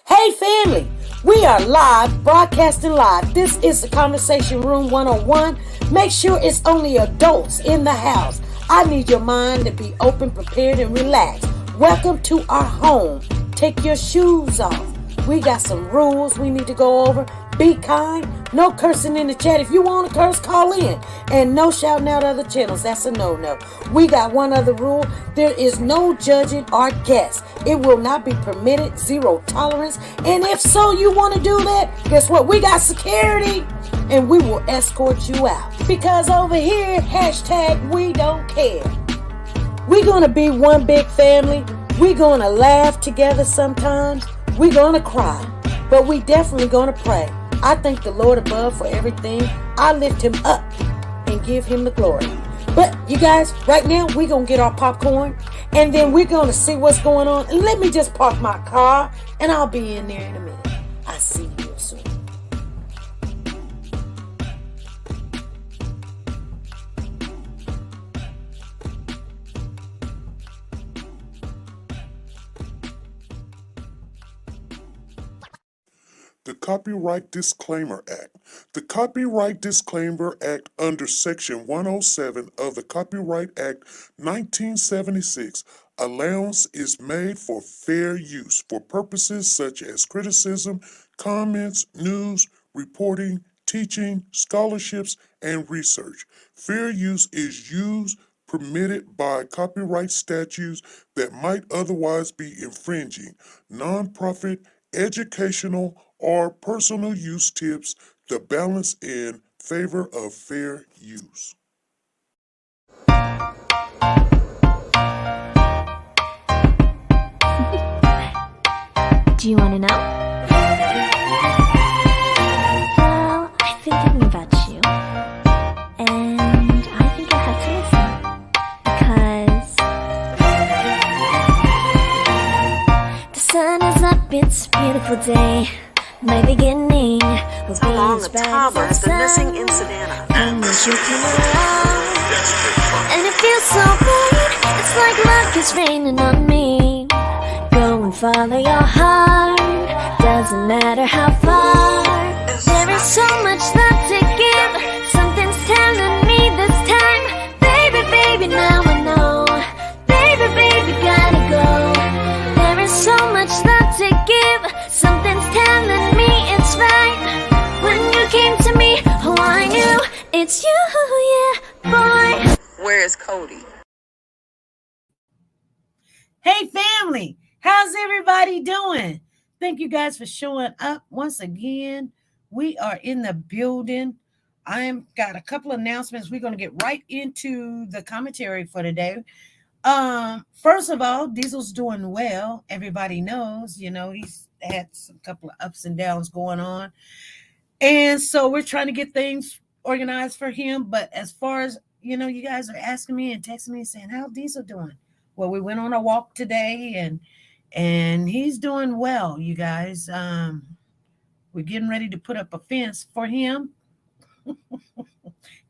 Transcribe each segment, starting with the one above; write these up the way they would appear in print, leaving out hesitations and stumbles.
Hey family, we are live, broadcasting live. This is the Conversation Room 101. Make sure it's only adults in the house. I need your mind to be open, prepared, and relaxed. Welcome to our home. Take your shoes off. We got some rules we need to go over. Be kind. No cursing in the chat. If you want to curse, call in. And no shouting out other channels. That's a no-no. We got one other rule. There is no judging our guests. It will not be permitted. Zero tolerance. And if so, you want to do that, guess what? We got security. And we will escort you out. Because over here, hashtag we don't care. We're going to be one big family. We're going to laugh together sometimes. We're going to cry. But we definitely going to pray. I thank the Lord above for everything. I lift him up and give him the glory. But you guys, right now, we're going to get our popcorn. And then we're going to see what's going on. And let me just park my car. And I'll be in there in a minute. I'll see you real soon. The Copyright Disclaimer Act. The Copyright Disclaimer Act under Section 107 of the Copyright Act 1976, allowance is made for fair use for purposes such as criticism, comments, news, reporting, teaching, scholarships, and research. Fair use is used permitted by copyright statutes that might otherwise be infringing. Nonprofit, educational, or personal use tips the balance in favor of fair use. Do you want to know? Well, I've been thinking about you, and I think I have to listen, because the sun is up, it's a beautiful day. My beginning will be Along as the bright toddler as has the been missing sun. in Savannah. And when you come around, and it feels so right, it's like luck is raining on me. Go and follow your heart, doesn't matter how far. There is so much love to give, something's telling me this time. Baby, baby, now I know. Baby, baby, gotta go. There is so much love to give, something's telling me it's right. When you came to me, oh I knew it's you, yeah, boy. Where is Cody? Hey family, how's everybody doing? Thank you guys for showing up once again. We are in the building. I've got a couple of announcements. We're going to get right into the commentary for today. First of all, Diesel's doing well. Everybody knows, he's had some couple of ups and downs going on. And so we're trying to get things organized for him. But as far as, you guys are asking me and texting me and saying, how's Diesel doing? Well, we went on a walk today and he's doing well, you guys. We're getting ready to put up a fence for him.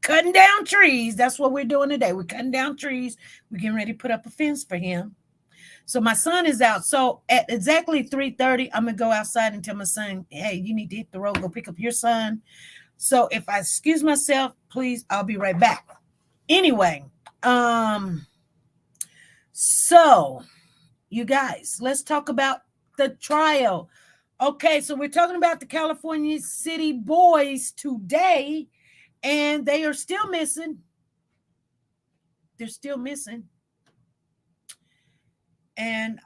Cutting down trees. That's what we're doing today. We're cutting down trees. We're getting ready to put up a fence for him. So my son is out. So at exactly 3:30, I'm going to go outside and tell my son, hey, you need to hit the road. Go pick up your son. So if I excuse myself, please, I'll be right back. Anyway, so you guys, let's talk about the trial. Okay, so we're talking about the California City boys today, and they are still missing. They're still missing. And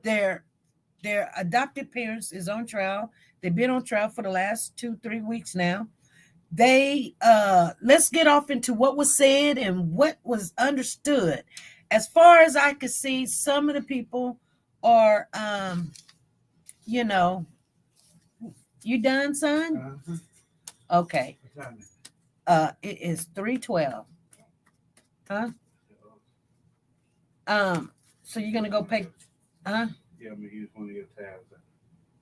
their adopted parents is on trial. They've been on trial for the last 2-3 weeks now. They let's get off into what was said and what was understood. As far as I could see, some of the people are you done, son? Okay. It is 3:12. Huh? So you're gonna go pay? Yeah, I'm gonna use one of your tabs.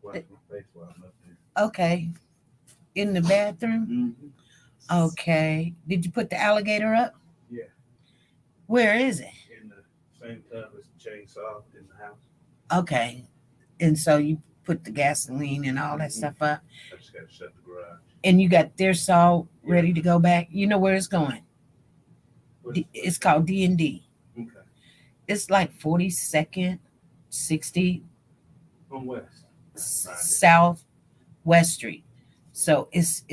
Wash my face while I'm up there. Okay. In the bathroom? Mm-hmm. Okay. Did you put the alligator up? Yeah. Where is it? In the same tub as the chainsaw in the house. Okay. And so you put the gasoline and all that stuff up. I just got to shut the garage. And you got their salt ready to go back. You know where it's going. It's called D&D. Okay. It's like 42nd, 60 On West. South West Street. So it's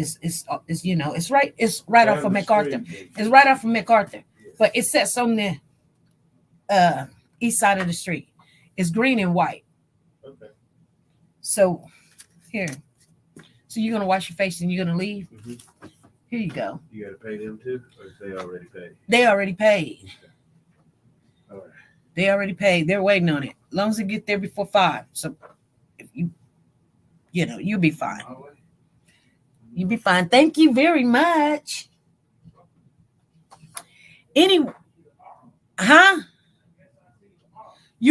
you know, it's right off of MacArthur. It's right off of MacArthur. Yes. But it sits on the east side of the street. It's green and white. Okay. So here. So you're gonna wash your face and you're gonna leave? Mm-hmm. Here you go. You got to pay them too, or is they already paid? They already paid. Okay. All right. They already paid. They're waiting on it. As long as they get there before 5. So if you know, you'll be fine. All right. You'll be fine. Thank you very much. You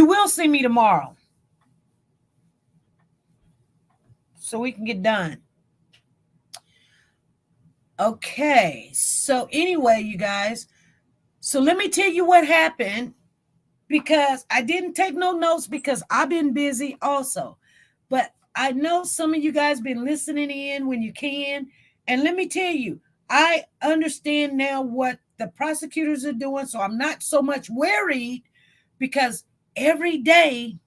will see me tomorrow. So we can get done. Okay. So anyway, you guys. So let me tell you what happened, because I didn't take no notes because I've been busy also. But I know some of you guys been listening in when you can. And let me tell you, I understand now what the prosecutors are doing. So I'm not so much worried, because every day,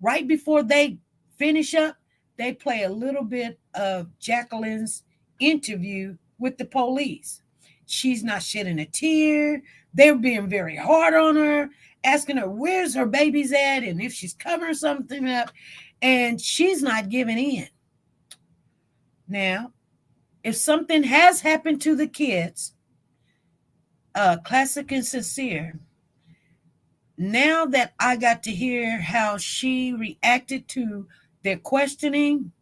right before they finish up, they play a little bit of Jacqueline's interview with the police. She's not shedding a tear. They're being very hard on her, asking her where's her babies at and if she's covering something up. And she's not giving in. Now, if something has happened to the kids, Classic and Sincere, now that I got to hear how she reacted to their questioning,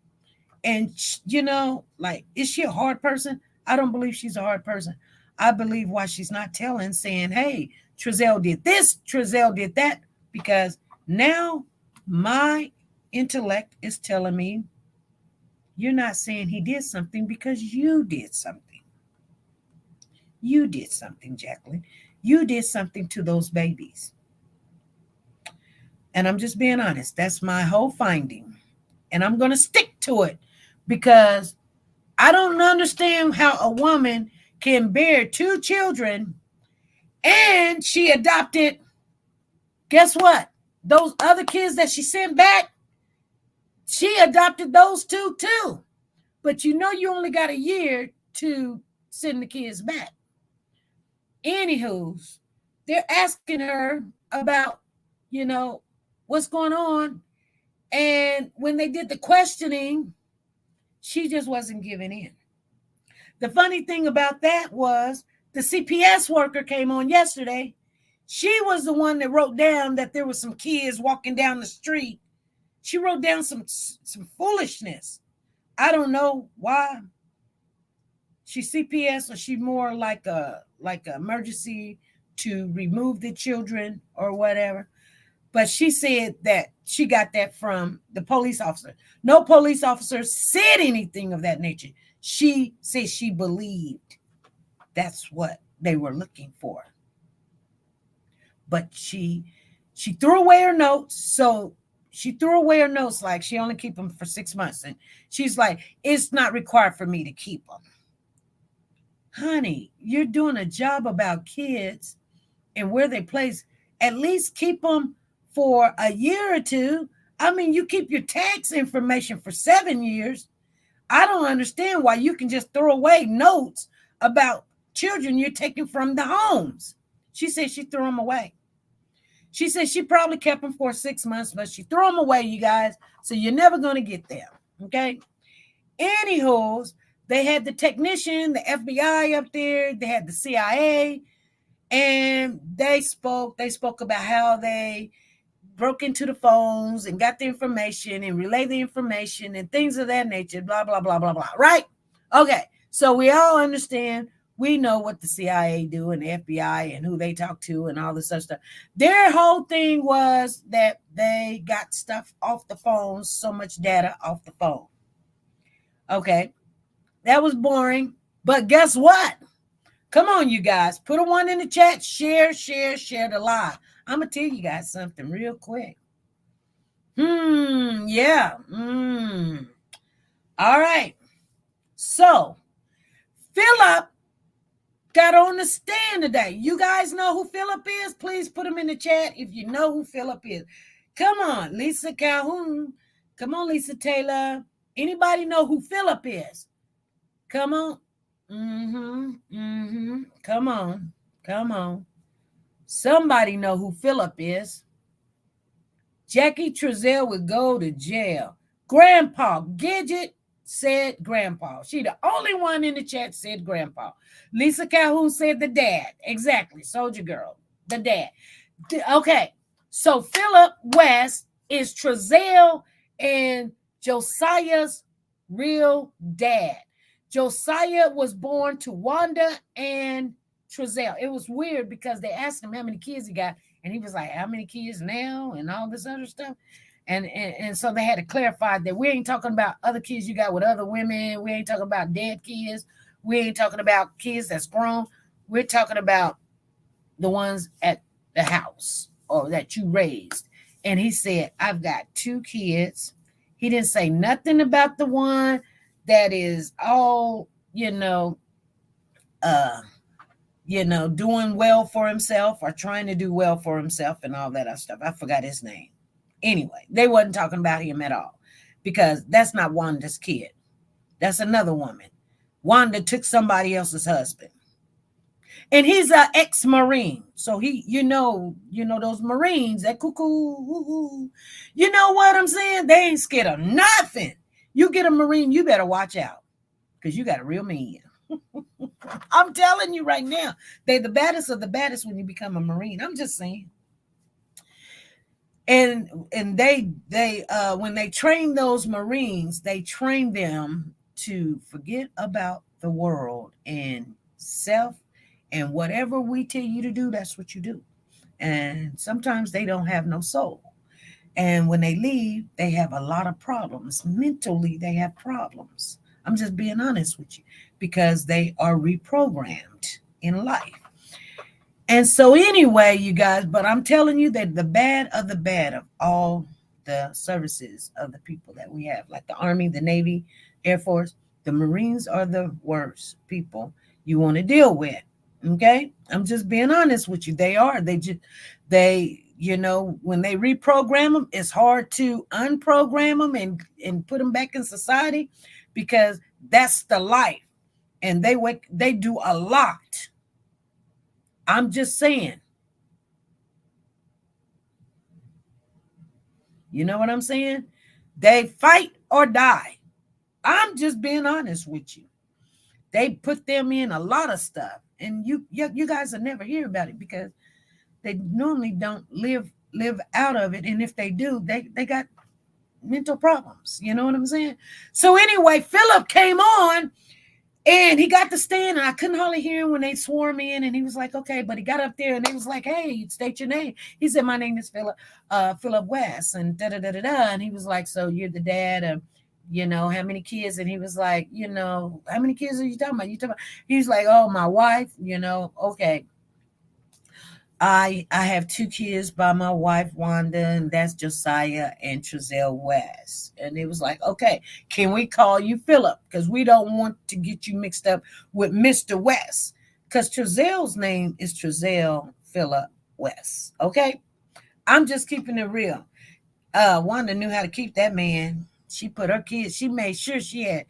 and, you know, like, is she a hard person? I don't believe she's a hard person. I believe why she's not telling, saying, hey, Trezell did this, Trezell did that, because now my intellect is telling me you're not saying he did something because you did something. You did something, Jacqueline. You did something to those babies. And I'm just being honest. That's my whole finding. And I'm going to stick to it, because I don't understand how a woman can bear 2 children and she adopted, guess what? Those other kids that she sent back, she adopted those 2 too. But you know, you only got a year to send the kids back. Anywho, they're asking her about, you know, what's going on. And when they did the questioning, she just wasn't giving in. The funny thing about that was the CPS worker came on yesterday. She was the one that wrote down that there was some kids walking down the street. She wrote down some foolishness. I don't know why. She's CPS, or she more like a emergency to remove the children or whatever. But she said that she got that from the police officer. No police officer said anything of that nature. She said she believed that's what they were looking for. But she threw away her notes. So she threw away her notes, like she only keep them for 6 months. And she's like, it's not required for me to keep them. Honey, you're doing a job about kids and where they place. At least keep them for a year or 2. I mean, you keep your tax information for 7 years. I don't understand why you can just throw away notes about children you're taking from the homes. She said she threw them away. She said she probably kept them for 6 months, but she threw them away, you guys. So you're never going to get them. Okay. Anywho, they had the technician, the FBI up there. They had the CIA, and they spoke about how they broke into the phones and got the information and relayed the information and things of that nature, blah, blah, blah, blah, blah. Right? Okay. So we all understand. We know what the CIA do and the FBI and who they talk to and all this other stuff. Their whole thing was that they got stuff off the phones, so much data off the phone. Okay. That was boring. But guess what? Come on, you guys. Put a 1 in the chat. Share the live. I'm going to tell you guys something real quick. Yeah. All right. So, Phillip got on the stand today. You guys know who Phillip is? Please put him in the chat if you know who Phillip is. Come on, Lisa Calhoun. Come on, Lisa Taylor. Anybody know who Phillip is? Come on. Come on. Come on. Somebody know who Phillip is. Jackie Trezell would go to jail. Grandpa Gidget said grandpa. She the only one in the chat said grandpa. Lisa Calhoun said the dad. Exactly. Soldier Girl. The dad. Okay. So Phillip West is Trezell and Josiah's real dad. Josiah was born to Wanda and Trezell. It was weird because they asked him how many kids he got, and he was like, how many kids now? And all this other stuff. And so they had to clarify that we ain't talking about other kids you got with other women. We ain't talking about dead kids. We ain't talking about kids that's grown. We're talking about the ones at the house or that you raised. And he said, I've got 2 kids. He didn't say nothing about the one that is all, doing well for himself or trying to do well for himself and all that other stuff. I forgot his name. Anyway, they wasn't talking about him at all because that's not Wanda's kid. That's another woman. Wanda took somebody else's husband. And he's an ex-Marine. So he, those Marines, that cuckoo, you know what I'm saying? They ain't scared of nothing. You get a Marine, you better watch out because you got a real man. I'm telling you right now, they're the baddest of the baddest when you become a Marine. I'm just saying. And they when they train those Marines, they train them to forget about the world and self, and whatever we tell you to do, that's what you do. And sometimes they don't have no soul. And when they leave, they have a lot of problems. Mentally, they have problems. I'm just being honest with you because they are reprogrammed in life. And so anyway, you guys, but I'm telling you that the bad of all the services of the people that we have, like the Army, the Navy, Air Force, the Marines are the worst people you want to deal with. Okay? I'm just being honest with you. They are. When they reprogram them, it's hard to unprogram them and put them back in society because that's the life. And they do a lot. I'm just saying. You know what I'm saying? They fight or die. I'm just being honest with you. They put them in a lot of stuff. And you guys will never hear about it because they normally don't live out of it. And if they do, they got mental problems. You know what I'm saying? So anyway, Phillip came on and he got to stand, and I couldn't hardly hear him when they swore him in. And he was like, okay, but he got up there and they was like, hey, state your name. He said, my name is Phillip West, and da-da-da-da-da. And he was like, so you're the dad of, how many kids? And he was like, how many kids are you talking about? He's like, oh, my wife, okay. I have 2 kids by my wife, Wanda, and that's Josiah and Trezell West. And it was like, okay, can we call you Phillip? Because we don't want to get you mixed up with Mr. West. Because Trezell's name is Trezell Phillip West. Okay? I'm just keeping it real. Wanda knew how to keep that man. She put her kids, she made sure she had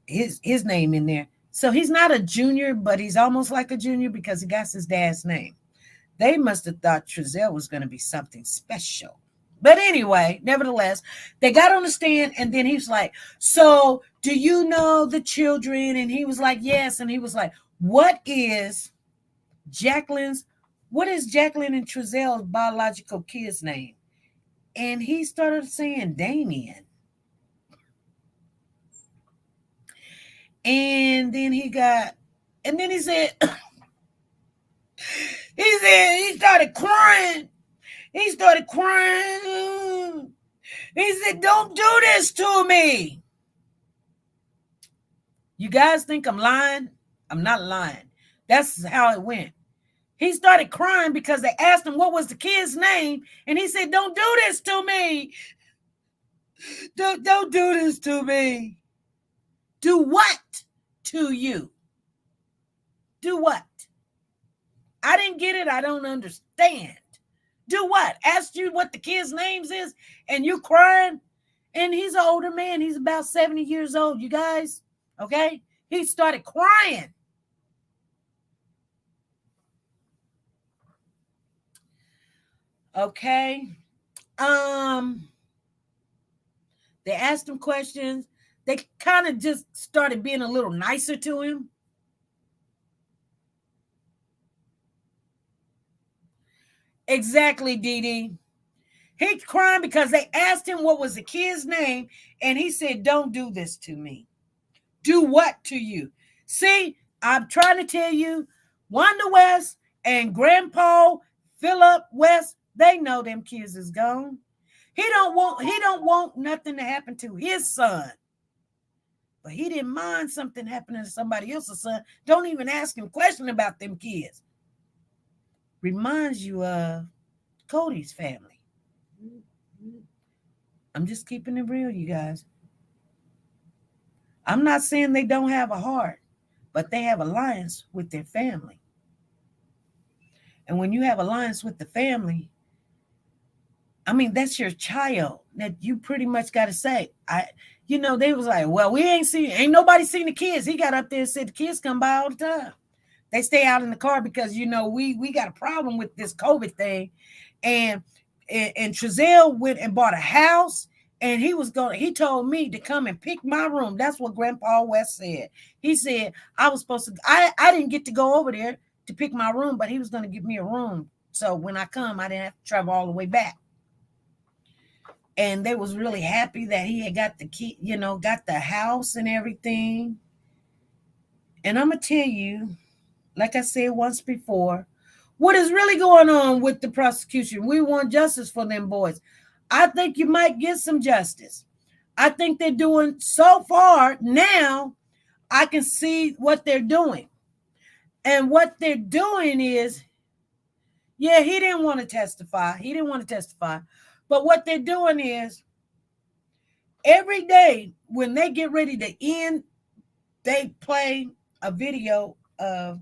his name in there. So he's not a junior, but he's almost like a junior because he got his dad's name. They must have thought Trezell was going to be something special. But anyway, nevertheless, they got on the stand, and then he was like, so do you know the children? And he was like, yes. And he was like, what is Jacqueline and Trezell's biological kid's name? And he started saying Damien. And then he said, he started crying. He said, don't do this to me. You guys think I'm lying? I'm not lying. That's how it went. He started crying because they asked him what was the kid's name. And he said, don't do this to me. Don't do this to me. Do what to you? Do what? I didn't get it. I don't understand. Do what? Asked you what the kid's names is, and you crying? And he's an older man. He's about 70 years old, you guys. Okay? He started crying. Okay. They asked him questions. They kind of just started being a little nicer to him. Exactly, Dee Dee. He's crying because they asked him what was the kid's name, and he said, "Don't do this to me." Do what to you? See, I'm trying to tell you, Wanda West and Grandpa Phillip West, they know them kids is gone. He don't want nothing to happen to his son. But he didn't mind something happening to somebody else's son. Don't even ask him questions about them kids. Reminds you of Cody's family. I'm just keeping it real, you guys. I'm not saying they don't have a heart, but they have alliance with their family. And when you have alliance with the family, I mean, that's your child that you pretty much got to say. They was like, well, ain't nobody seen the kids. He got up there and said the kids come by all the time. They stay out in the car because, we got a problem with this COVID thing. And Trezell went and bought a house, and he told me to come and pick my room. That's what Grandpa West said. He said I was supposed to, I didn't get to go over there to pick my room, but he was going to give me a room. So when I come, I didn't have to travel all the way back. And they was really happy that he had got the key, got the house and everything. And I'm going to tell you, like I said once before, what is really going on with the prosecution? We want justice for them boys. I think you might get some justice. I think they're doing so far now, I can see what they're doing. And what they're doing is, he didn't want to testify. But what they're doing is, every day when they get ready to end, they play a video of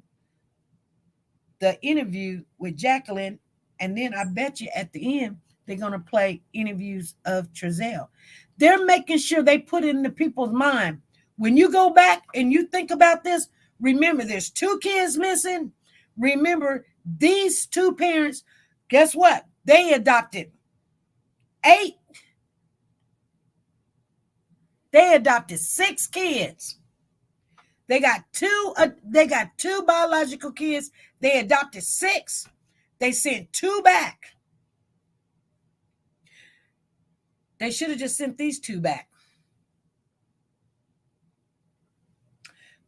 the interview with Jacqueline, and then I bet you at the end they're going to play interviews of Trezell. They're making sure they put it in the people's mind. When you go back and you think about this, remember there's 2 kids missing. Remember these 2 parents, guess what? They adopted 8. They adopted 6 kids. They got 2 biological kids. They adopted 6. They sent 2 back. They should have just sent these 2 back.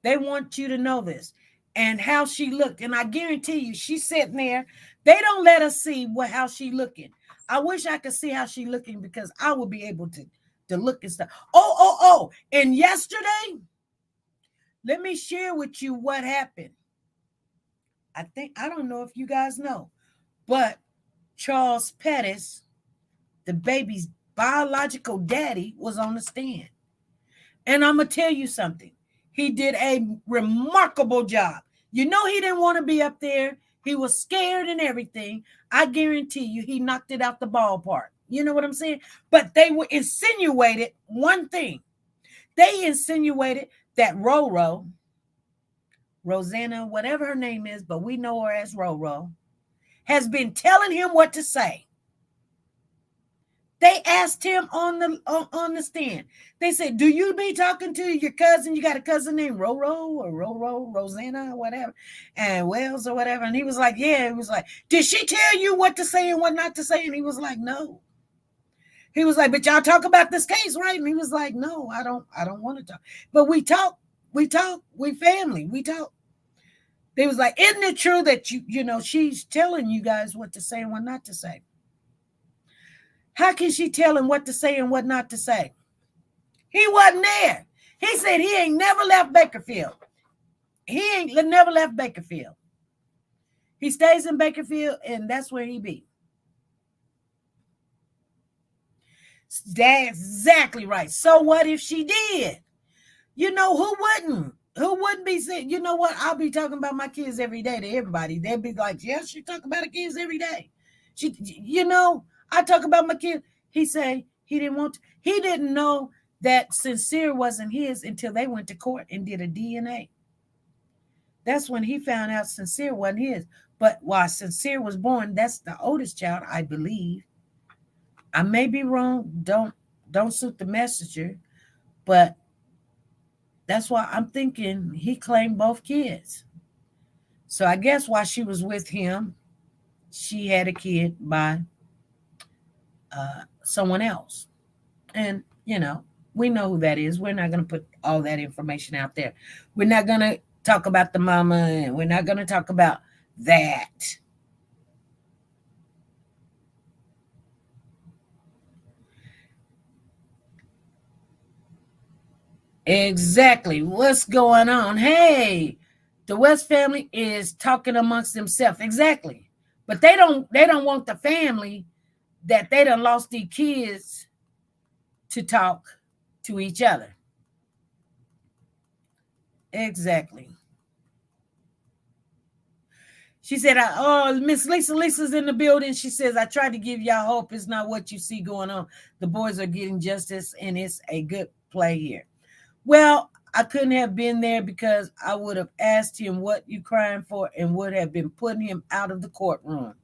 They want you to know this and how she looked. And I guarantee you, she's sitting there. They don't let us see how she looking. I wish I could see how she looking, because I would be able to look and stuff. Oh. And yesterday, let me share with you what happened. I don't know if you guys know, but Charles Pettis, the baby's biological daddy, was on the stand. And I'm going to tell you something. He did a remarkable job. He didn't want to be up there. He was scared and everything. I guarantee you he knocked it out the ballpark. You know what I'm saying? But they were insinuated one thing. They insinuated that Rosanna, whatever her name is, but we know her as Roro, has been telling him what to say. They asked him on the stand. They said, "Do you be talking to your cousin? You got a cousin named Roro or Rosanna or whatever, and Wells or whatever?" And he was like, "Yeah." He was like, "Did she tell you what to say and what not to say?" And he was like, "No." He was like, "But y'all talk about this case, right?" And he was like, "No, I don't want to talk. But we talk, we family, we talk." They was like, "Isn't it true that she's telling you guys what to say and what not to say?" How can she tell him what to say and what not to say? He wasn't there. He said he ain't never left Bakersfield. He ain't never left Bakersfield. He stays in Bakersfield, and that's where he be. That's exactly right. So what if she did? You know, who wouldn't? Who wouldn't be saying, you know what? I'll be talking about my kids every day to everybody. They'd be like, yeah, she talk about her kids every day. I talk about my kids. He say he didn't want to. He didn't know that Sincere wasn't his until they went to court and did a DNA. That's when he found out Sincere wasn't his. But while Sincere was born, that's the oldest child, I believe. I may be wrong. Don't suit the messenger. But that's why I'm thinking he claimed both kids. So I guess while she was with him, she had a kid by someone else. And, we know who that is. We're not going to put all that information out there. We're not going to talk about the mama, and we're not going to talk about that. Exactly. What's going on? Hey, the West family is talking amongst themselves. Exactly. But they don't want the family that they done lost these kids to talk to each other. Exactly. She said, Miss Lisa's in the building. She says, I tried to give y'all hope. It's not what you see going on. The boys are getting justice, and it's a good play here. Well, I couldn't have been there because I would have asked him what you crying for and would have been putting him out of the courtroom.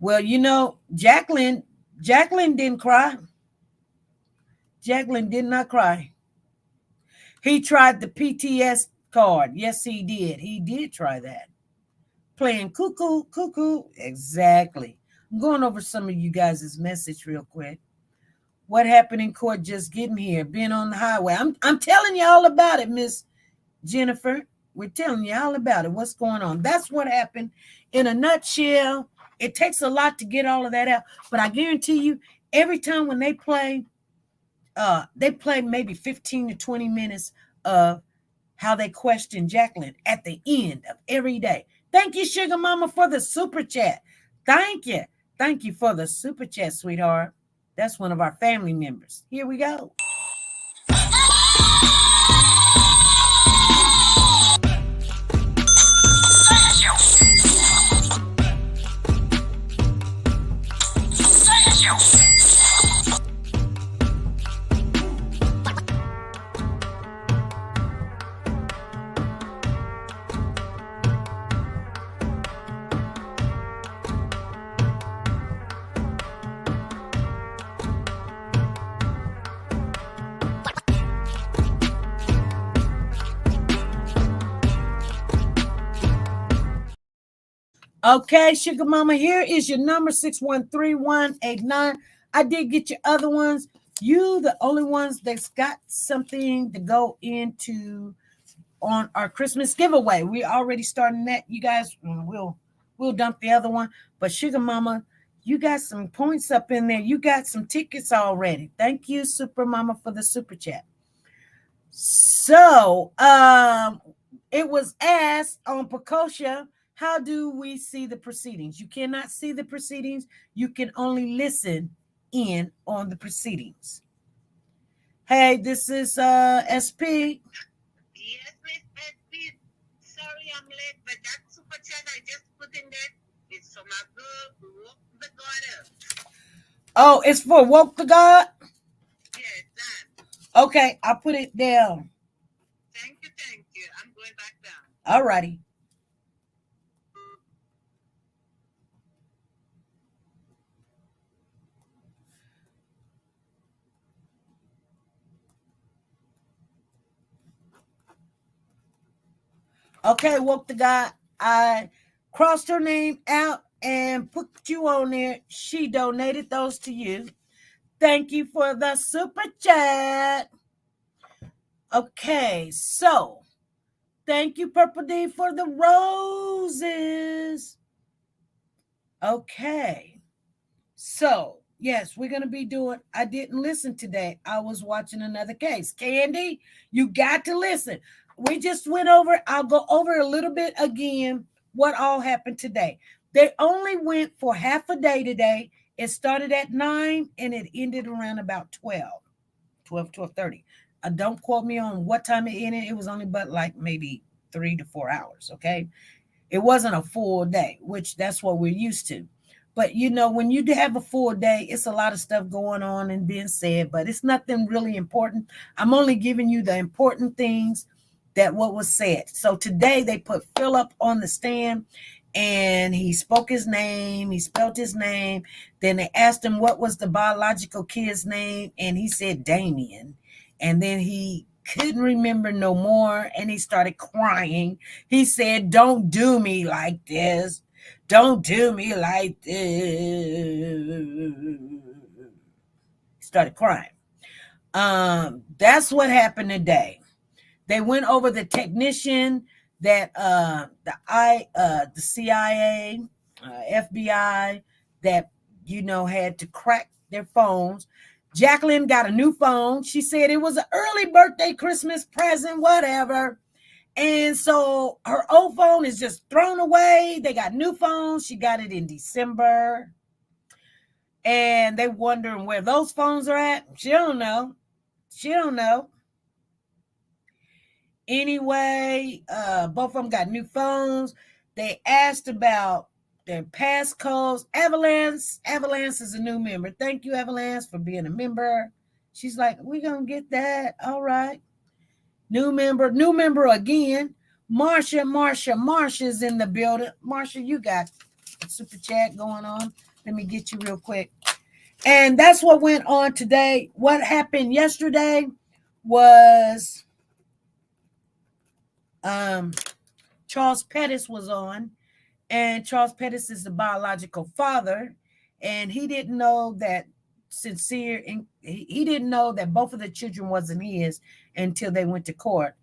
Well, Jacqueline didn't cry. Jacqueline did not cry. He tried the PTS card. Yes, he did. He did try that. Playing cuckoo, cuckoo. Exactly. I'm going over some of you guys' message real quick. What happened in court just getting here, being on the highway. I'm telling you all about it, Miss Jennifer. We're telling you all about it. What's going on? That's what happened in a nutshell. It takes a lot to get all of that out. But I guarantee you, every time when they play maybe 15 to 20 minutes of how they question Jacqueline at the end of every day. Thank you, Sugar Mama, for the super chat. Thank you. Thank you for the super chat, sweetheart. That's one of our family members. Here we go. Okay, Sugar Mama, here is your number, 613-189. I did get your other ones. You, the only ones that's got something to go into on our Christmas giveaway. We're already starting that. You guys, we'll dump the other one. But Sugar Mama, you got some points up in there. You got some tickets already. Thank you, Super Mama, for the super chat. So, it was asked on Precosha, how do we see the proceedings? You cannot see the proceedings. You can only listen in on the proceedings. Hey, this is SP. Yes, Miss SP. Sorry I'm late, but that super chat I just put in there is from my girl, Walk the God Up. Oh, it's for Woke the God? Yes, that. Okay, I'll put it down. Thank you. I'm going back down. All righty. Okay, Woke the God. I crossed her name out and put you on there. She donated those to you. Thank you for the super chat. Okay, so thank you, Purple D, for the roses. Okay, so yes, we're going to be doing, I didn't listen today. I was watching another case. Candy, you got to listen. We just went over, I'll go over a little bit again, what all happened today. They only went for half a day today It started at 9 and it ended around about 12:30. Don't quote me on what time it ended. It was only but like maybe 3 to 4 hours. Okay. It wasn't a full day, which that's what we're used to. But when you have a full day, it's a lot of stuff going on and being said, but it's nothing really important. I'm only giving you the important things that what was said. So today they put Phillip on the stand and he spoke his name. He spelled his name. Then they asked him what was the biological kid's name, and he said Damien. And then he couldn't remember no more, and he started crying. He said, "Don't do me like this. Don't do me like this." Started crying. That's what happened today. They went over the technician that the CIA, FBI that had to crack their phones. Jacqueline got a new phone. She said it was an early birthday, Christmas present, whatever. And so her old phone is just thrown away. They got new phones. She got it in December. And they wondering where those phones are at. She don't know. Anyway, both of them got new phones. They asked about their passcodes. Avalanche is a new member. Thank you, Avalanche, for being a member. She's like, we're going to get that. All right. New member again. Marsha's in the building. Marsha, you got a super chat going on. Let me get you real quick. And that's what went on today. What happened yesterday was Charles Pettis was on, and Charles Pettis is the biological father, and he didn't know that Sincere, and he didn't know that both of the children wasn't his until they went to court.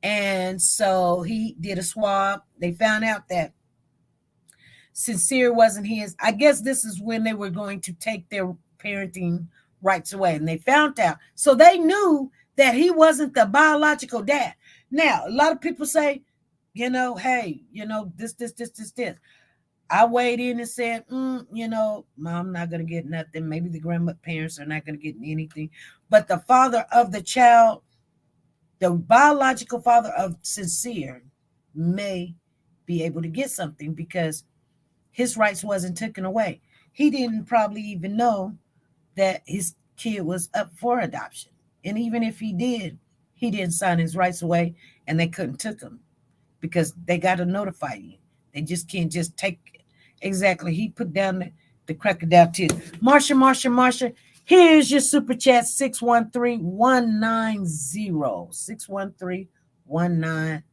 And so he did a swab. They found out that Sincere wasn't his. I guess this is when they were going to take their parenting rights away, and they found out. So they knew that he wasn't the biological dad. Now, a lot of people say, hey, this. I weighed in and said, Mom not going to get nothing. Maybe the grandparents are not going to get anything. But the father of the child, the biological father of Sincere, may be able to get something because his rights wasn't taken away. He didn't probably even know that his kid was up for adoption. And even if he did, he didn't sign his rights away, and they couldn't take him because they got to notify you. They just can't just take it. Exactly. He put down the crocodile tears. Marsha, here's your super chat, 613-190. 613-190.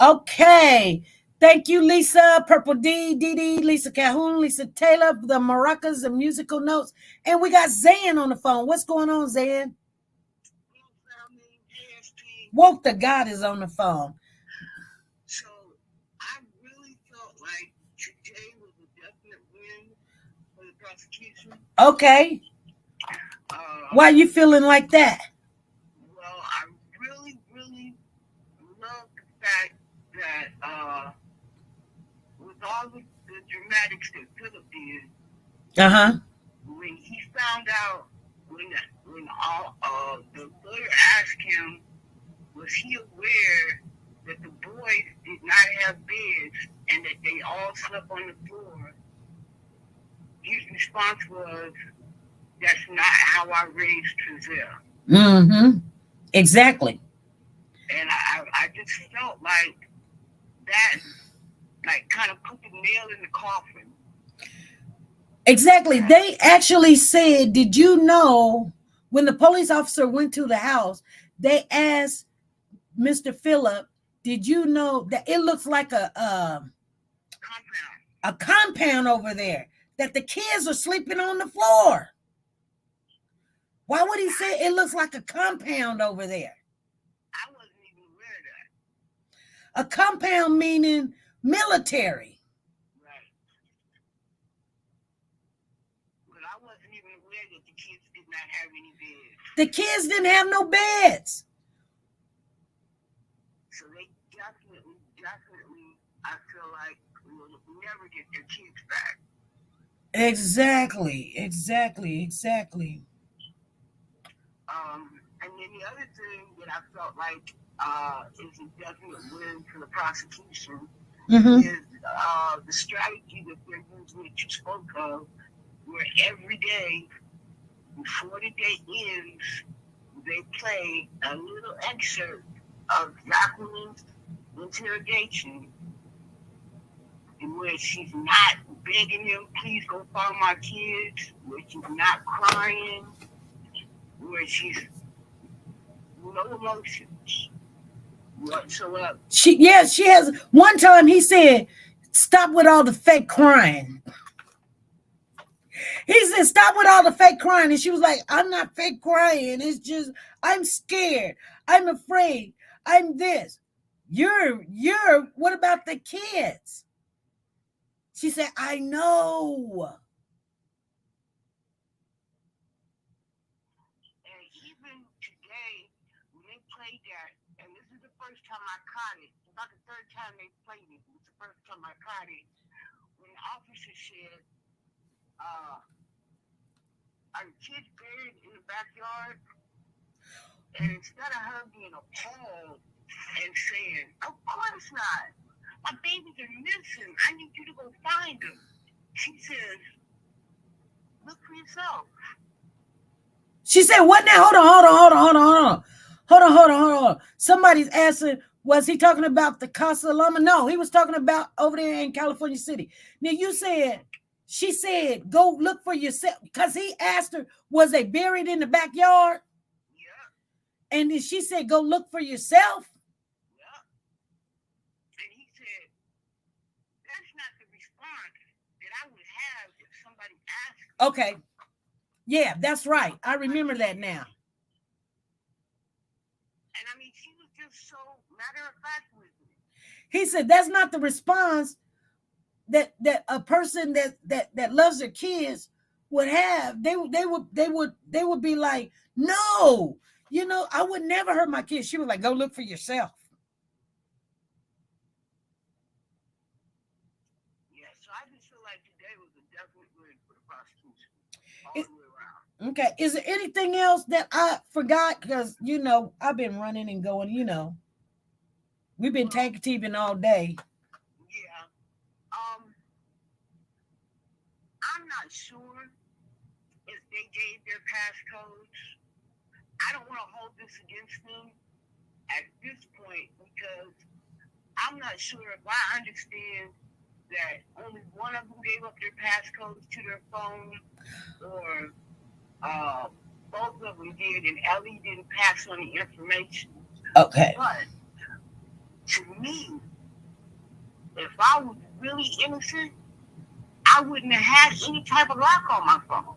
Okay. Thank you, Lisa, Purple D, Lisa Calhoun, Lisa Taylor, the maracas, the musical notes. And we got Zan on the phone. What's going on, Zan? Woke the God is on the phone. So I really felt like today was a definite win for the prosecution. Okay. Why are you feeling like that? Well, I really, really love the fact that with all the dramatics that Phillip did, when he found out, when all the lawyer asked him, was he aware that the boys did not have beds and that they all slept on the floor? His response was, "That's not how I raised Trizelle." Exactly. And I just felt like that, like, kind of put the nail in the coffin. Exactly. They actually said, did you know, when the police officer went to the house, they asked Mr. Phillip, did you know that it looks like a a compound over there that the kids are sleeping on the floor. Why would he say it looks like a compound over there? I wasn't even aware of A that. compound meaning military. Right. But I wasn't even aware that the kids did not have any beds. The kids didn't have no beds. So they definitely, I feel like will never get their kids back. Exactly. And then the other thing that I felt like is a definite win for the prosecution is the strategy that they're using that you spoke of, where every day before the day ends, they play a little excerpt of Jacqueline's interrogation in where she's not begging them, please go find my kids, where she's not crying, where she's no emotions whatsoever. She has. One time he said, stop with all the fake crying. He said, stop with all the fake crying. And she was like, I'm not fake crying. It's just, I'm scared. I'm afraid. I'm this. You're, what about the kids? She said, I know. And even today, when they played that, and this is the first time I caught it, about the third time they played it, it was the first time I caught it, when the officer said, are the kids buried in the backyard? And instead of her being appalled and saying, of course not. My babies are missing. I need you to go find them. She says, look for yourself. She said, what now? Hold on. Somebody's asking, was he talking about the Casa Loma? No, he was talking about over there in California City. Now she said, go look for yourself. Because he asked her, was they buried in the backyard? Yeah. And then she said, go look for yourself. Okay. Yeah, that's right. I remember that now. And I mean, she was just so matter of fact with me. He said that's not the response that a person that loves their kids would have. They would be like, no, I would never hurt my kids. She was like, go look for yourself. Okay. Is there anything else that I forgot? Because, I've been running and going, we've been tag teaming all day. Yeah. I'm not sure if they gave their passcodes. I don't want to hold this against them at this point because I'm not sure if I understand that only one of them gave up their passcodes to their phone or both of them did, and Ellie didn't pass on the information. Okay. But to me, if I was really innocent, I wouldn't have had any type of lock on my phone.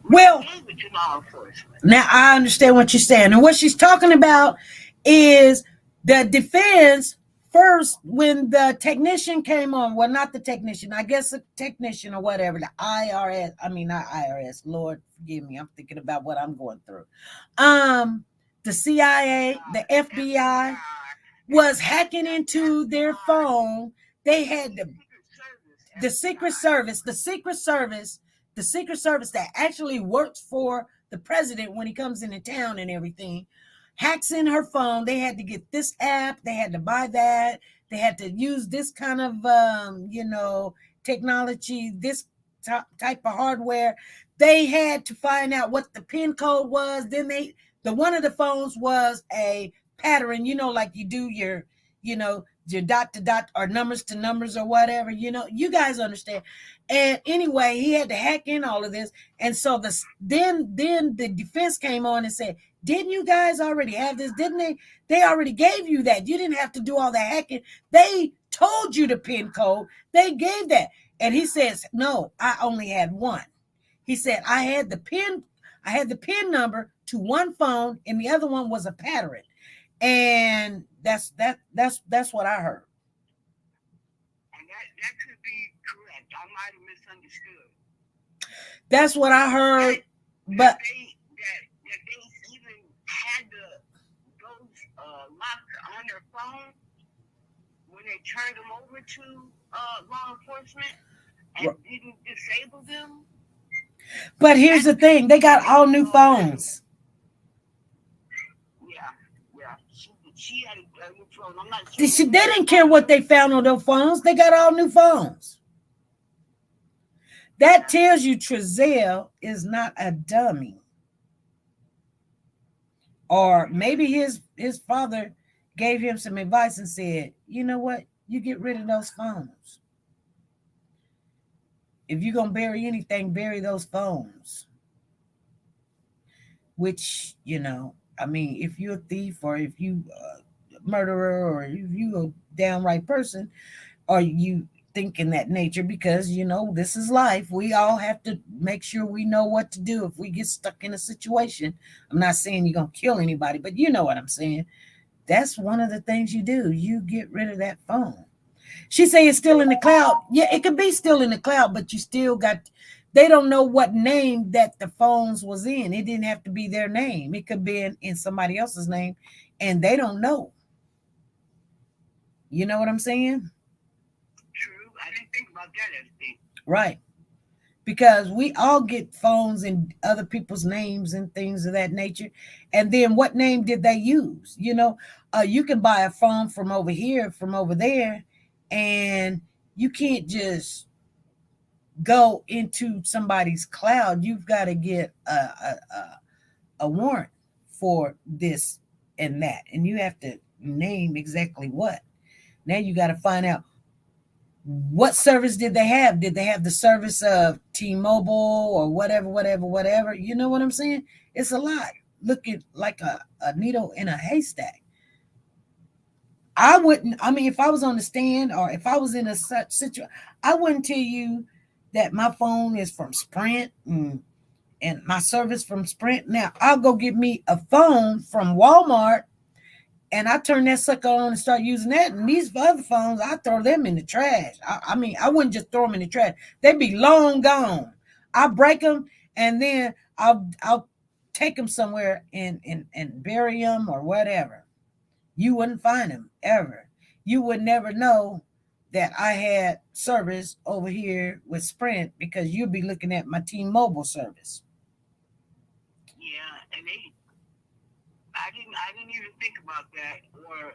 Well, gave it to law enforcement. Now I understand what you're saying, and what she's talking about is the defense. First, when the technician came on, well, not the technician, I guess the technician or whatever, the IRS, I mean, not IRS, Lord, forgive me, I'm thinking about what I'm going through. The CIA, the FBI was hacking into their phone. They had the Secret Service that actually works for the president when he comes into town and everything, hacks in her phone. They had to get this app. They had to buy that. They had to use this kind of, technology, this type of hardware. They had to find out what the PIN code was. Then one of the phones was a pattern, like you do your dot to dot or numbers to numbers or whatever, you guys understand. And anyway, he had to hack in all of this. And so then the defense came on and said, didn't you guys already have this? Didn't they? They already gave you that. You didn't have to do all the hacking. They told you the PIN code. They gave that. And he says, no, I only had one. He said, I had the pin number to one phone, and the other one was a pattern. And that's what I heard. And that could be correct. I might have misunderstood. That's what I heard. But they even had those locks on their phone when they turned them over to law enforcement and didn't disable them. But here's the thing: they got all new phones. Yeah. She had a new phone. I'm not sure. They didn't care what they found on their phones. They got all new phones. That tells you Trezell is not a dummy. Or maybe his father gave him some advice and said, you know what? You get rid of those phones. If you're going to bury anything, bury those phones. Which, if you're a thief or if you a murderer or if you a downright person or you think in that nature, because, this is life. We all have to make sure we know what to do if we get stuck in a situation. I'm not saying you're going to kill anybody, but you know what I'm saying. That's one of the things you do. You get rid of that phone. She say it's still in the cloud. Yeah, it could be still in the cloud, but you still got, they don't know what name that the phones was in. It didn't have to be their name. It could be in somebody else's name, and they don't know. You know what I'm saying? True. I didn't think about that as thing. Right. Because we all get phones in other people's names and things of that nature. And then what name did they use? You can buy a phone from over here, from over there, and you can't just go into somebody's cloud. You've got to get a warrant for this and that. And you have to name exactly what. Now you got to find out what service did they have? Did they have the service of T-Mobile or whatever? You know what I'm saying? It's a lot. Looking like a needle in a haystack. If I was on the stand or if I was in a such situation, I wouldn't tell you that my phone is from Sprint and my service from Sprint. Now, I'll go get me a phone from Walmart and I turn that sucker on and start using that. And these other phones, I throw them in the trash. I wouldn't just throw them in the trash. They'd be long gone. I break them and then I'll take them somewhere and bury them or whatever. You wouldn't find them ever. You would never know that I had service over here with Sprint because you'd be looking at my T-Mobile service. Yeah, and I didn't even think about that, or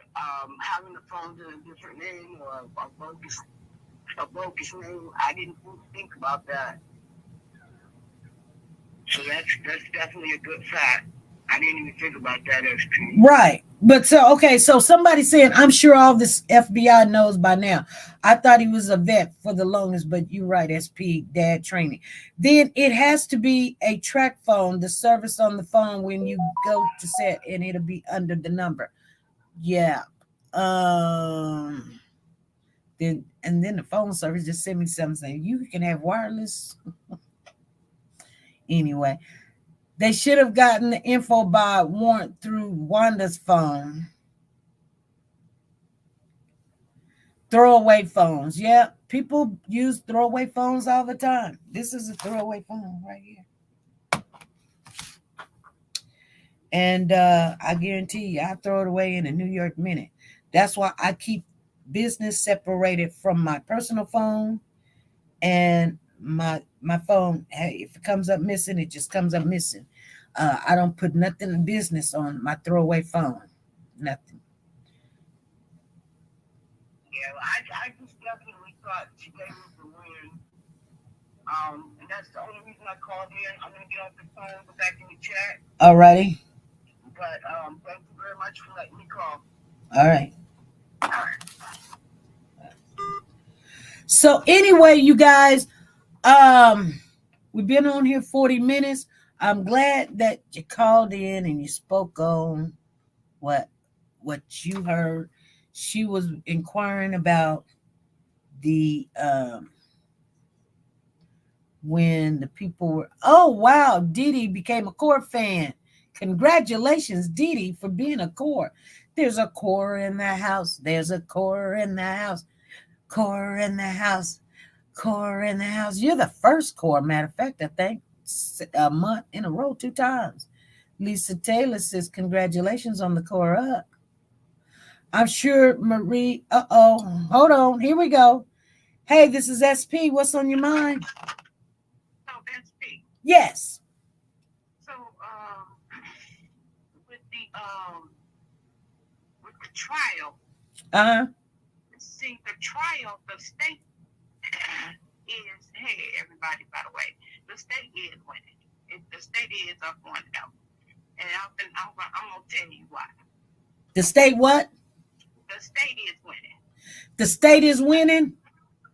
having the phone in a different name or a bogus name. I didn't think about that. So that's definitely a good fact. I didn't even think about that, SP. Right. But so somebody saying, I'm sure all this FBI knows by now. I thought he was a vet for the longest, but you're right, SP, dad training. Then it has to be a track phone, the service on the phone when you go to set, and it'll be under the number. Yeah. Then the phone service just sent me something saying, you can have wireless. Anyway. They should have gotten the info by warrant through Wanda's phone. Throwaway phones. Yeah, people use throwaway phones all the time. This is a throwaway phone right here. And I guarantee you, I throw it away in a New York minute. That's why I keep business separated from my personal phone and my phone. Hey, if it comes up missing, it just comes up missing. I don't put nothing in business on my throwaway phone. Nothing. Yeah, I just definitely thought today was the win. And that's the only reason I called in. I'm gonna get off the phone, go back in the chat. Alrighty. But thank you very much for letting me call. All right. So anyway, you guys, we've been on here 40 minutes. I'm glad that you called in and you spoke on what you heard. She was inquiring about the when the people were, oh, wow, Dee Dee became a core fan. Congratulations, Dee Dee, for being a core. There's a core in the house. There's a core in the house. Core in the house. Core in the house. You're the first core, matter of fact, I think, a month in a row, 2 times. Lisa Taylor says, congratulations on the core up. I'm sure Marie, hold on, here we go. Hey, this is SP. What's on your mind? So, SP. Yes. So, with the trial. See, the trial, the state is, hey, everybody, by the way, the state is winning. The state is up on them. And I'm going to tell you why. The state what? The state is winning. The state is winning?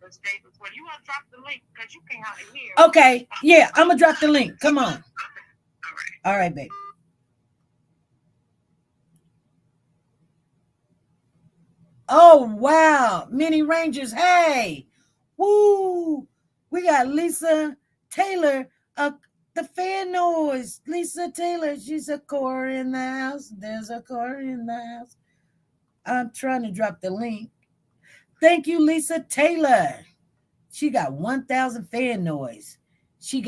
The state is winning. You want to drop the link because you can't hardly hear. Okay. Yeah, I'm going to drop the link. Come on. All right. All right, baby. Oh, wow. Mini Rangers. Hey. Woo. We got Lisa Taylor. The fan noise. Lisa Taylor. She's a core in the house. There's a core in the house. I'm trying to drop the link. Thank you, Lisa Taylor. She got 1,000 fan noise. She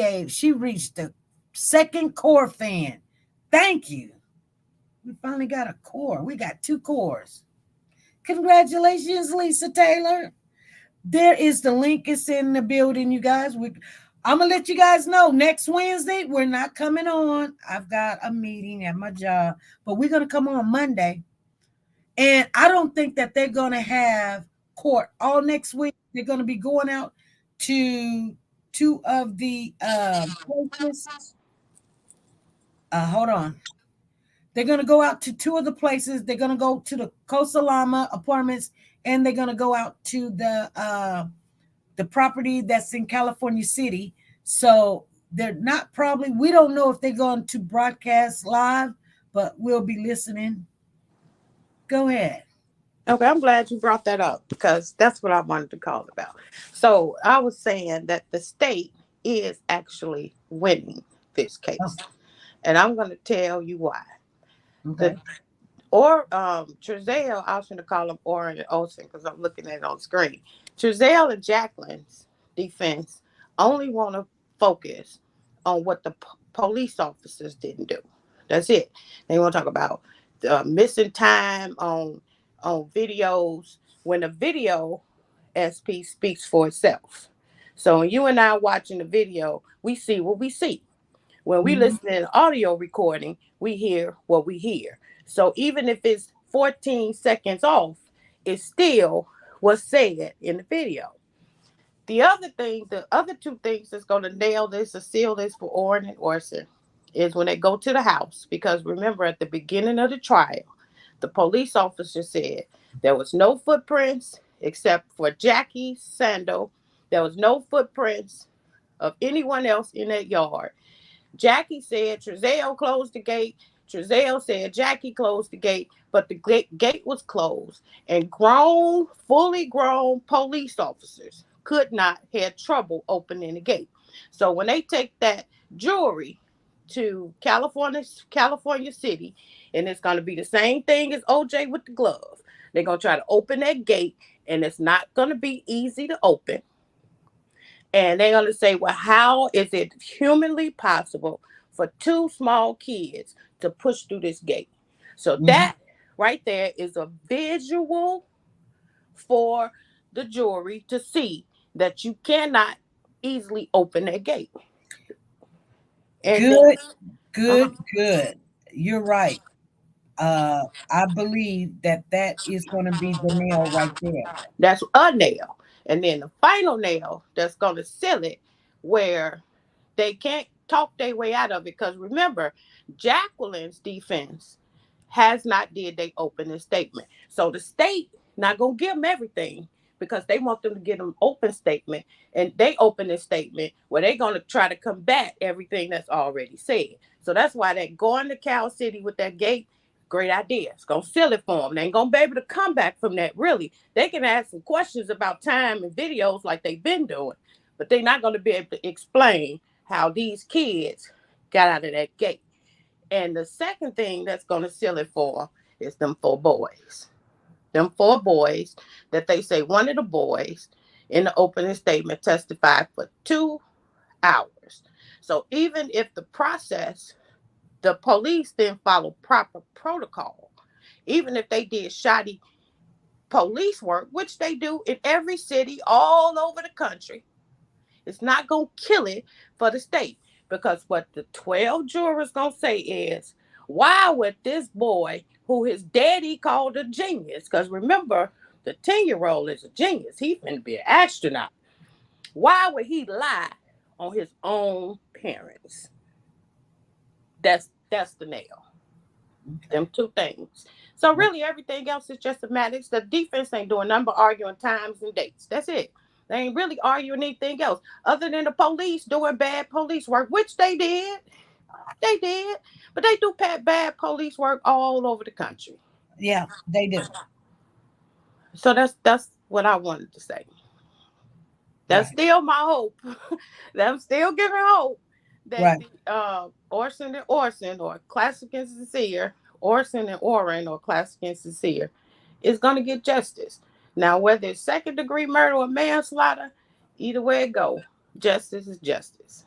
reached the second core fan. Thank you. We finally got a core. We got 2 cores. Congratulations, Lisa Taylor. There is the link. It's in the building, you guys. I'm going to let you guys know next Wednesday, we're not coming on. I've got a meeting at my job, but we're going to come on Monday. And I don't think that they're going to have court all next week. They're going to be going out to 2 of the places. Hold on. They're going to go out to 2 of the places. They're going to go to the Cosalama Apartments, and they're going to go out to the property that's in California City. So they're not probably, we don't know if they're going to broadcast live, but we'll be listening. Go ahead. Okay, I'm glad you brought that up because that's what I wanted to call about. So I was saying that the state is actually winning this case. Oh. And I'm going to tell you why. Okay. Trezell, I was going to call him Oren and Olsen because I'm looking at it on the screen. Trezell and Jacqueline's defense only want to focus on what the police officers didn't do. That's it. They want to talk about missing time on videos when the video SP speaks for itself. So when you and I are watching the video, we see what we see. When we listen to an audio recording, we hear what we hear. So even if it's 14 seconds off, it's still what's said in the video. The other 2 things that's going to nail this or seal this for Oren and Orson is when they go to the house. Because remember, at the beginning of the trial, the police officer said there was no footprints except for Jackie's sandal. There was no footprints of anyone else in that yard. Jackie said Trezell closed the gate. Trezell said Jackie closed the gate, but the gate was closed. And fully grown police officers had trouble opening the gate. So when they take that jury to California City, and it's going to be the same thing as OJ with the glove. They're going to try to open that gate, and it's not going to be easy to open. And they're going to say, well, how is it humanly possible for 2 small kids to push through this gate? So that right there is a visual for the jury to see that you cannot easily open that gate. And good. You're right. I believe that is going to be the nail right there. That's a nail. And then the final nail that's going to seal it, where they can't talk their way out of it. Because remember, Jacqueline's defense has not did their opening statement. So the state not going to give them everything because they want them to get them open statement. And they open a statement where they're going to try to combat everything that's already said. So that's why they're going to Cal City with that gate. Great idea. It's going to seal it for them. They ain't going to be able to come back from that, really. They can ask some questions about time and videos like they've been doing, but they're not going to be able to explain how these kids got out of that gate. And the second thing that's going to seal it for is them 4 boys. Them 4 boys that they say one of the boys in the opening statement testified for 2 hours. So even if the police didn't follow proper protocol, even if they did shoddy police work, which they do in every city all over the country, it's not going to kill it for the state. Because what the 12 jurors going to say is, why would this boy, who his daddy called a genius, because remember, the 10-year-old is a genius. He's going to be an astronaut. Why would he lie on his own parents? That's the nail. Them 2 things. So really everything else is just semantics. The defense ain't doing nothing but arguing times and dates. That's it. They ain't really arguing anything else other than the police doing bad police work, which they did. They did. But they do bad police work all over the country. Yeah, they do. So that's what I wanted to say. That's right. Still my hope. I'm still giving hope that right. Orson and Orson, or Classic and Sincere, Orson and Oren, or Classic and Sincere, is going to get justice. Now, whether it's 2nd-degree murder or manslaughter, either way it go, justice is justice.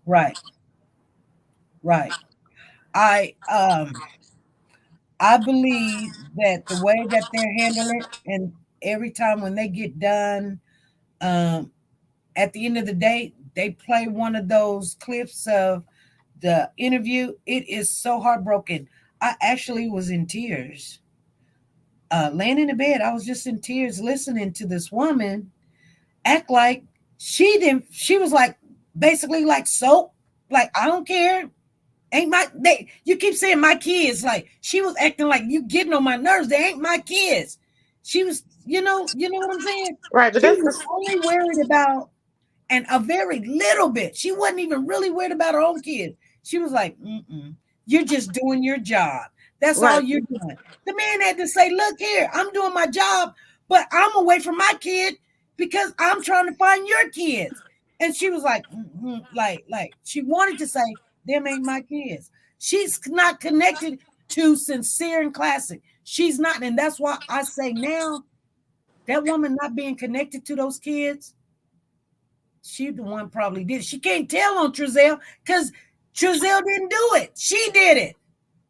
Right. Right. I believe that the way that they're handling it, and every time when they get done, at the end of the day, they play one of those clips of the interview. It is so heartbroken. I actually was in tears. Laying in the bed, I was just in tears listening to this woman act like she was like, basically like soap. Like, I don't care. You keep saying my kids. Like, she was acting like, you getting on my nerves. They ain't my kids. She was, you know what I'm saying? Right. But she was only worried about, and a very little bit. She wasn't even really worried about her own kids. She was like, you're just doing your job. That's right. All you're doing. The man had to say, look here, I'm doing my job, but I'm away from my kid because I'm trying to find your kids. And she was like, like she wanted to say, them ain't my kids. She's not connected to Sincere and Classic. She's not. And that's why I say now, that woman not being connected to those kids, she the one probably did. She can't tell on Trezell because Trezell didn't do it. She did it.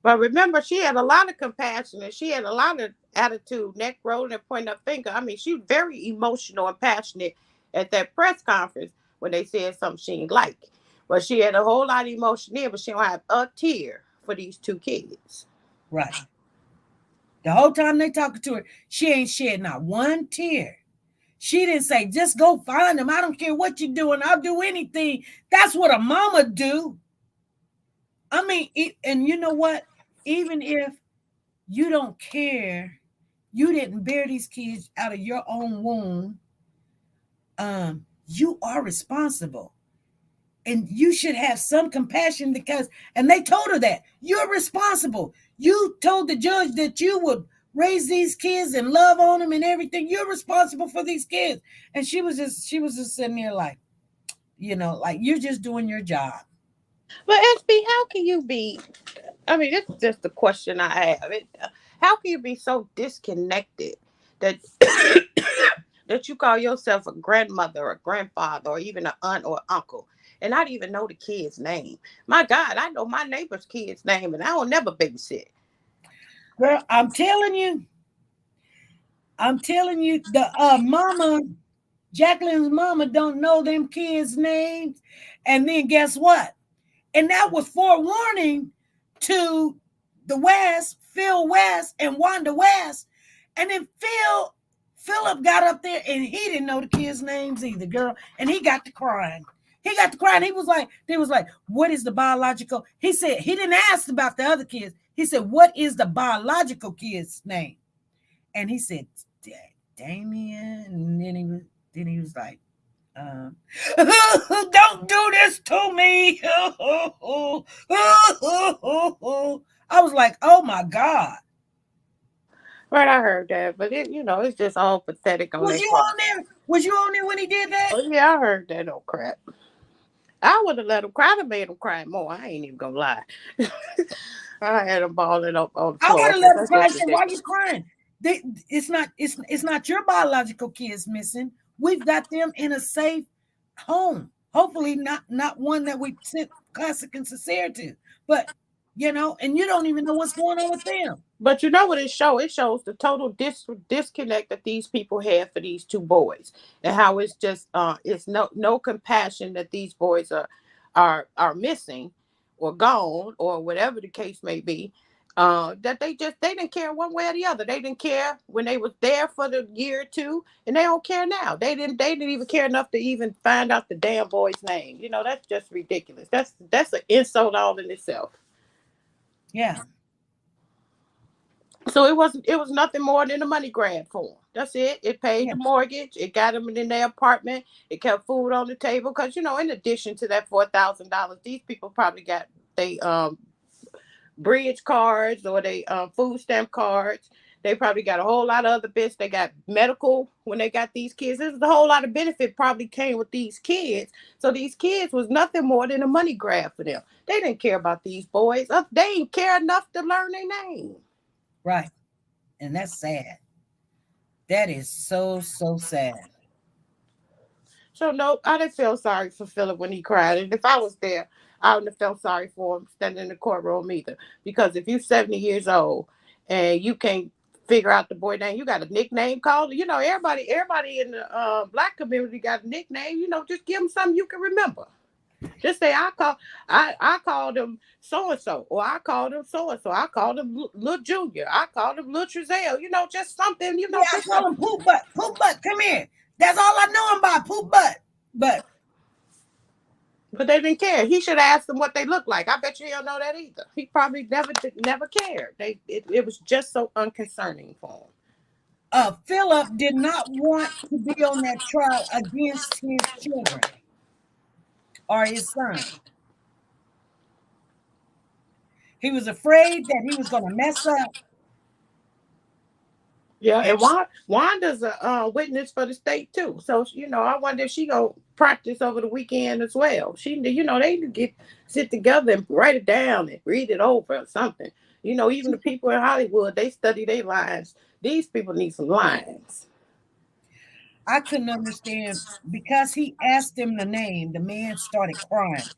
But remember, she had a lot of compassion and she had a lot of attitude, neck rolling and pointing her finger. I mean, she was very emotional and passionate at that press conference when they said something she didn't like. But she had a whole lot of emotion there, but she don't have a tear for these 2 kids. Right. The whole time they talking to her, she ain't shed not one tear. She didn't say, just go find them. I don't care what you're doing. I'll do anything. That's what a mama do. I mean, and you know what? Even if you don't care, you didn't bear these kids out of your own womb, you are responsible. And you should have some compassion because, and they told her that, you're responsible. You told the judge that you would raise these kids and love on them and everything. You're responsible for these kids. And she was just sitting there like, like you're just doing your job. But SB, how can you be, I mean, it's just a question I have. How can you be so disconnected that that you call yourself a grandmother or a grandfather or even an aunt or uncle and not even know the kid's name? My God, I know my neighbor's kid's name and I don't never babysit. Girl, I'm telling you, the mama, Jacqueline's mama don't know them kids' names. And then guess what? And that was forewarning to the West, Phil West and Wanda West. And then Phillip got up there and he didn't know the kids' names either, girl. And he got to crying. He was like, what is the biological? He said, he didn't ask about the other kids. He said, what is the biological kid's name? And he said, Damien. And then he was like, don't do this to me. I was like, oh my God. Right, I heard that, but it's just all pathetic on Was their you part. on there? Was you on there when he did that? Oh yeah, I heard that old crap. I would have let him cry. I'd have made him cry more. I ain't even gonna lie. I had him balling up on the I would floor have because let him that's cry just and say, "Why are you ridiculous. crying? It's not your biological kids missing. We've got them in a safe home. Hopefully, not one that we sent classic and sincere to. But and you don't even know what's going on with them. But you know what it shows? It shows the total disconnect that these people have for these two boys, and how it's just it's no compassion that these boys are missing, or gone, or whatever the case may be. That they didn't care one way or the other. They didn't care when they was there for the year or two, and they don't care now. They didn't even care enough to even find out the damn boy's name. That's just ridiculous. That's an insult all in itself. Yeah, So it was nothing more than a money grab for them. That's it. It paid yeah. the mortgage. It got them in their apartment. It kept food on the table because in addition to that $4,000, these people probably got they bridge cards or they food stamp cards. They probably got a whole lot of other bits. They got medical when they got these kids. There's a whole lot of benefit probably came with these kids. So these kids was nothing more than a money grab for them. They didn't care about these boys. They didn't care enough to learn their name. Right, and that's sad. That is so sad. So no, I didn't feel sorry for Phillip when he cried. And if I was there, I wouldn't have felt sorry for him standing in the courtroom either. Because if you're 70 years old and you can't figure out the boy name, you got a nickname called. Everybody in the black community got a nickname. Just give them something you can remember. Just say I called him so and so, or I called him so and so. I called him Little Junior. I called him Little Trezell. Just something. Yeah, I Just call him poop butt. Poop butt, come here. That's all I know him by, poop butt. But they didn't care. He should have asked them what they look like. I bet you he don't know that either. He probably never cared. It was just so unconcerning for him. Philip did not want to be on that trial against his children or his son. He was afraid that he was going to mess up. Yeah, And and Wanda's a witness for the state too. So I wonder if she gonna practice over the weekend as well. They need to sit together and write it down and read it over or something. Even the people in Hollywood, they study their lines. These people need some lines. I couldn't understand because he asked him the name, the man started crying.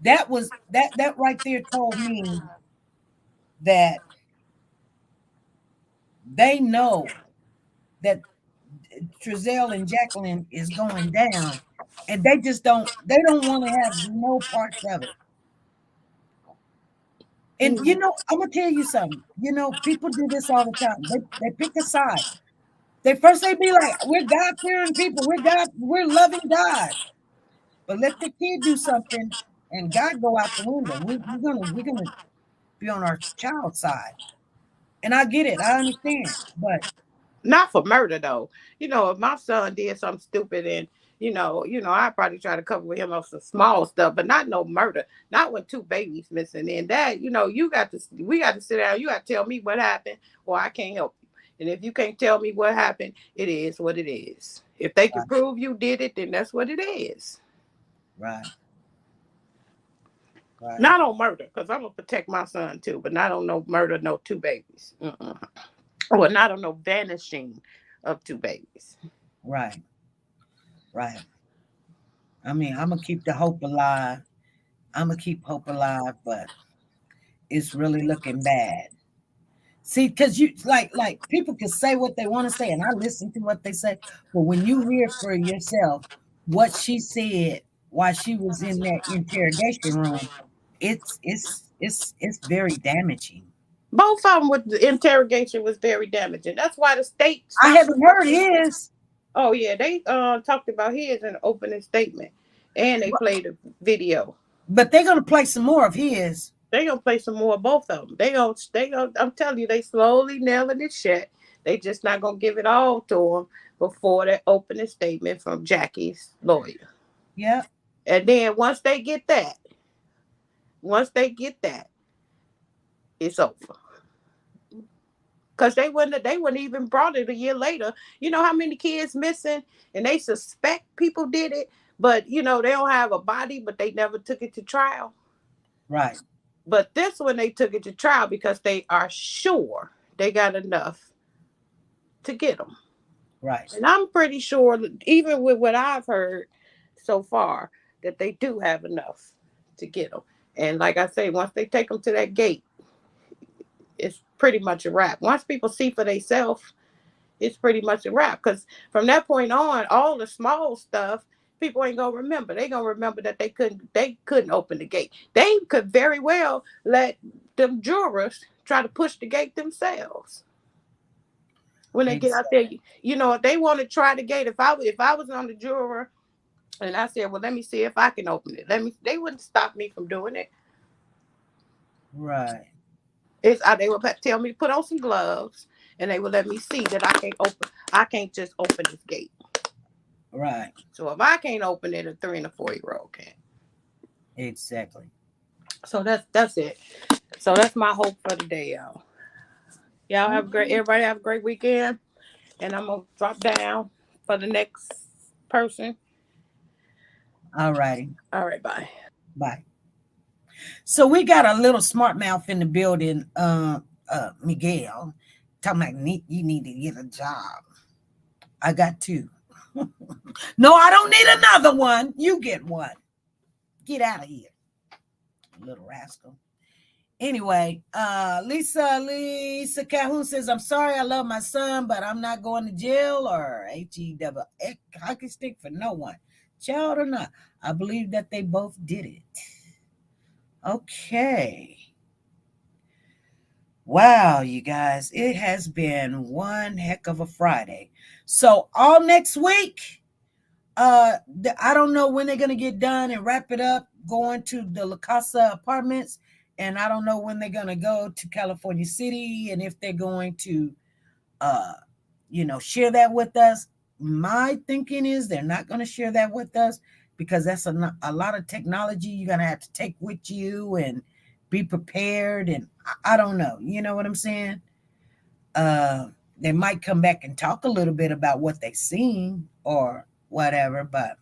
That right there told me that they know that Trezell and Jacqueline is going down, and they don't want to have no parts of it. And I'm gonna tell you something. People do this all the time. They pick a side. They be like, "We're God fearing people. We're loving God." But let the kid do something, and God go out the window. We're gonna be on our child's side. And I get it. I understand. But Not for murder though. If my son did something stupid and I probably try to cover with him on some small stuff, but not no murder. Not when two babies missing. And that, we got to sit down. You got to tell me what happened, or I can't help you. And if you can't tell me what happened, it is what it is. If they can prove you did it, then that's what it is. right. Not on murder, because I'm gonna protect my son too, but not on no murder, no two babies. Or not on no vanishing of two babies. Right. I mean, I'm gonna keep the hope alive. I'm gonna keep hope alive, but it's really looking bad. See, because you like people can say what they want to say, and I listen to what they say. But when you hear for yourself what she said while she was in that interrogation room, it's very damaging. Both of them with the interrogation was very damaging. That's why the state I stopped haven't heard recording. his, Oh yeah, they talked about his in the opening statement, and they played a video. but they're gonna play some more of his. They gonna play some more of both of them. They gonna. I'm telling you, they slowly nailing it shut. They just not gonna give it all to them before the opening statement from Jackie's lawyer. Yeah. And then once they get that, it's over. Because they wouldn't even brought it a year later. You know how many kids missing and they suspect people did it, but they don't have a body, but they never took it to trial. Right. But this one they took it to trial because they are sure they got enough to get them. Right. And I'm pretty sure, even with what I've heard so far, that they do have enough to get them. And like I say, once they take them to that gate, it's pretty much a wrap. Once people see for themselves, it's pretty much a wrap. Because from that point on, all the small stuff, people ain't gonna remember. They gonna remember that they couldn't open the gate. They could very well let them jurors try to push the gate themselves. When they get out there, if they want to try the gate, if I was on the juror and I said, well, let me see if I can open it. They wouldn't stop me from doing it. Right. They would tell me to put on some gloves, and they would let me see that I can't just open this gate. Right. So if I can't open it, a 3 and a 4-year-old can. Exactly. So that's it. So that's my hope for the day, y'all. Y'all everybody have a great weekend. And I'm gonna drop down for the next person. All righty. All right, bye. Bye. So we got a little smart mouth in the building, Miguel, talking about you need to get a job. I got 2. No, I don't need another one. You get one. Get out of here, little rascal. Anyway, Lisa Calhoun says, I'm sorry, I love my son, but I'm not going to jail or HE hockey stick for no one. Child or not, I believe that they both did it. Okay. Wow, you guys, it has been one heck of a Friday. So all next week, I don't know when they're going to get done and wrap it up, going to the La Casa apartments. And I don't know when they're going to go to California City and if they're going to, share that with us. My thinking is they're not going to share that with us because that's a lot of technology you're going to have to take with you and be prepared. And I don't know. You know what I'm saying? They might come back and talk a little bit about what they've seen or whatever, but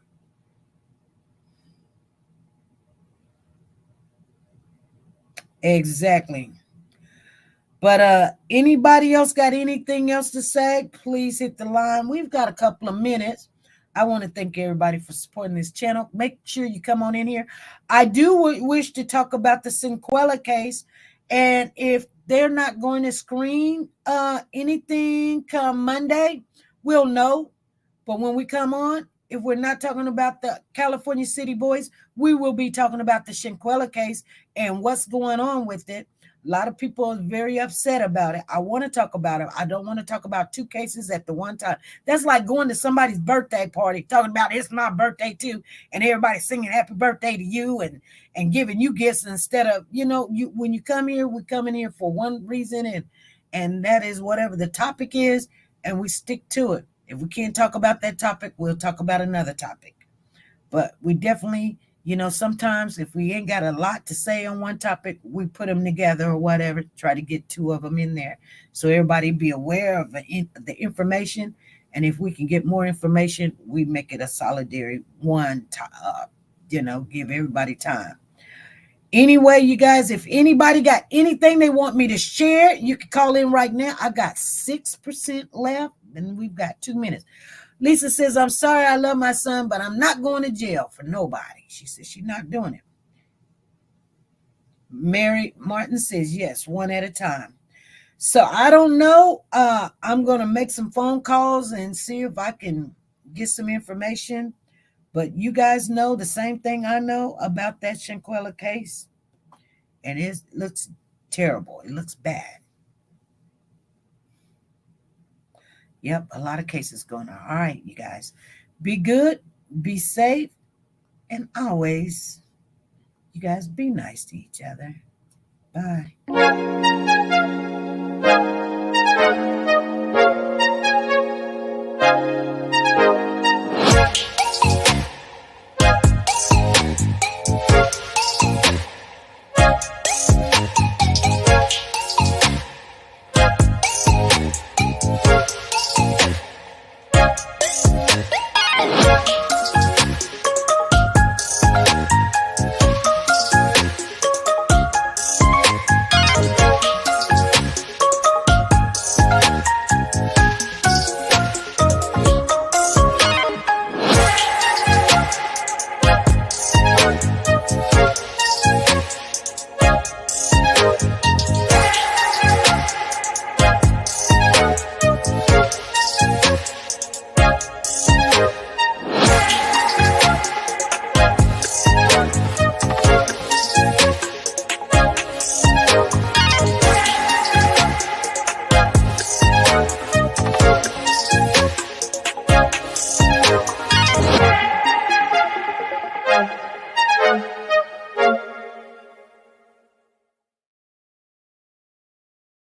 exactly. But anybody else got anything else to say? Please hit the line. We've got a couple of minutes. I want to thank everybody for supporting this channel. Make sure you come on in here. I do wish to talk about the Cinquella case. And if they're not going to screen anything come Monday, we'll know. But when we come on, if we're not talking about the California City Boys, we will be talking about the Cinquella case and what's going on with it. A lot of people are very upset about it. I want to talk about it. I don't want to talk about 2 cases at the one time. That's like going to somebody's birthday party, talking about it's my birthday too, and everybody singing happy birthday to you and giving you gifts instead of, when you come here, we come in here for one reason, and that is whatever the topic is, and we stick to it. If we can't talk about that topic, we'll talk about another topic. But we definitely, sometimes if we ain't got a lot to say on one topic, we put them together or whatever, try to get 2 of them in there so everybody be aware of the information. And if we can get more information, we make it a solidary one, give everybody time. Anyway, you guys, if anybody got anything they want me to share, you can call in right now. I got 6% left and we've got 2 minutes. Lisa says, I'm sorry, I love my son, but I'm not going to jail for nobody. She says she's not doing it. Mary Martin says, yes, one at a time. So I don't know. I'm going to make some phone calls and see if I can get some information. But you guys know the same thing I know about that Cinquella case. And it looks terrible. It looks bad. Yep, a lot of cases going on. All right, you guys. Be good, be safe, and always, you guys be nice to each other. Bye.